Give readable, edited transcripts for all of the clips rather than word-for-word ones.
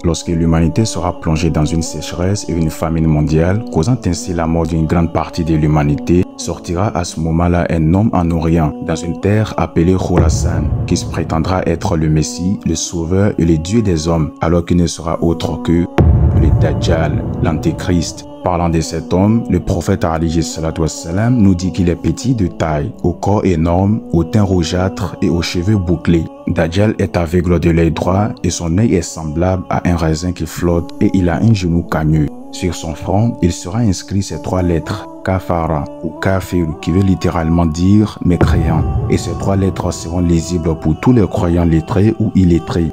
Lorsque l'humanité sera plongée dans une sécheresse et une famine mondiale, causant ainsi la mort d'une grande partie de l'humanité, sortira à ce moment-là un homme en Orient, dans une terre appelée Khurasan, qui se prétendra être le Messie, le Sauveur et le Dieu des hommes, alors qu'il ne sera autre que le Dajjal, l'Antéchrist. Parlant de cet homme, le prophète alayhi salatu wassalam nous dit qu'il est petit de taille, au corps énorme, au teint rougeâtre et aux cheveux bouclés. Dajjal est aveugle de l'œil droit et son œil est semblable à un raisin qui flotte et il a un genou cagneux. Sur son front, il sera inscrit ces 3 lettres, Kafara ou Kafir, qui veut littéralement dire « mécréant ». Et ces 3 lettres seront lisibles pour tous les croyants lettrés ou illettrés.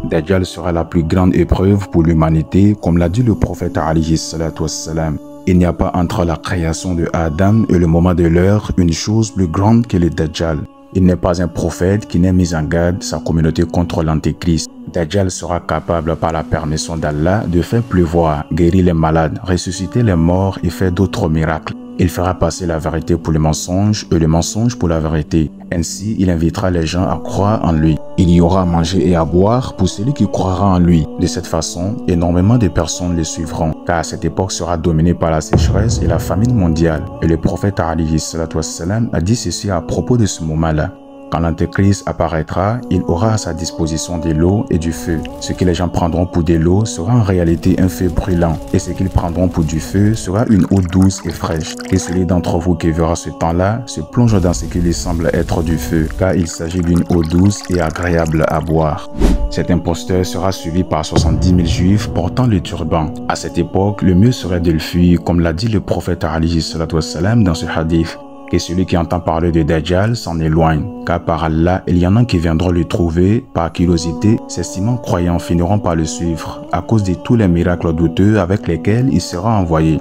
Dajjal sera la plus grande épreuve pour l'humanité, comme l'a dit le prophète alayhi salatu wassalam. Il n'y a pas entre la création de Adam et le moment de l'heure une chose plus grande que le Dajjal. Il n'est pas un prophète qui n'ait mis en garde sa communauté contre l'Antéchrist. Dajjal sera capable par la permission d'Allah de faire pleuvoir, guérir les malades, ressusciter les morts et faire d'autres miracles. Il fera passer la vérité pour le mensonge et le mensonge pour la vérité. Ainsi, il invitera les gens à croire en lui. Il y aura à manger et à boire pour celui qui croira en lui. De cette façon, énormément de personnes le suivront, car cette époque sera dominée par la sécheresse et la famine mondiale. Et le prophète alayhi salatu wassalam a dit ceci à propos de ce moment-là. Quand l'Antéchrist apparaîtra, il aura à sa disposition de l'eau et du feu. Ce que les gens prendront pour de l'eau sera en réalité un feu brûlant, et ce qu'ils prendront pour du feu sera une eau douce et fraîche. Et celui d'entre vous qui verra ce temps-là se plonge dans ce qui lui semble être du feu, car il s'agit d'une eau douce et agréable à boire. Cet imposteur sera suivi par 70 000 juifs portant le turban. À cette époque, le mieux serait de le fuir, comme l'a dit le prophète alayhi salatu wassalam dans ce hadith. Que celui qui entend parler de Dajjal s'en éloigne, car par Allah, il y en a qui viendront le trouver, par curiosité, s'estimant croyants finiront par le suivre, à cause de tous les miracles douteux avec lesquels il sera envoyé.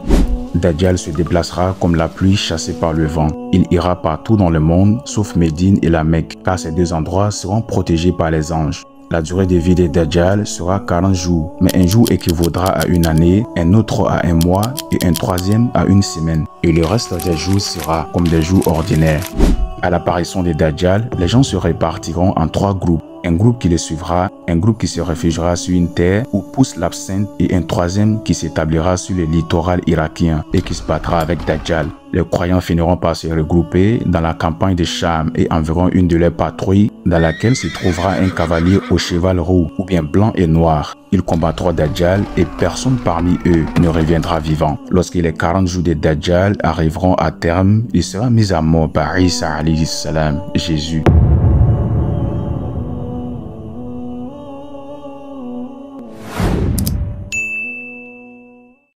Dajjal se déplacera comme la pluie chassée par le vent. Il ira partout dans le monde, sauf Médine et la Mecque, car ces 2 endroits seront protégés par les anges. La durée de vie de Dajjal sera 40 jours, mais un jour équivaudra à une année, un autre à un mois et un troisième à une semaine. Et le reste des jours sera comme des jours ordinaires. À l'apparition de Dajjal, les gens se répartiront en 3 groupes. Un groupe qui le suivra, un groupe qui se réfugiera sur une terre où pousse l'absinthe et un troisième qui s'établira sur le littoral irakien et qui se battra avec Dajjal. Les croyants finiront par se regrouper dans la campagne de Cham et environ une de leurs patrouilles dans laquelle se trouvera un cavalier au cheval roux ou bien blanc et noir. Ils combattront Dajjal et personne parmi eux ne reviendra vivant. Lorsque les 40 jours de Dajjal arriveront à terme, il sera mis à mort par Isa alayhi salam, Jésus.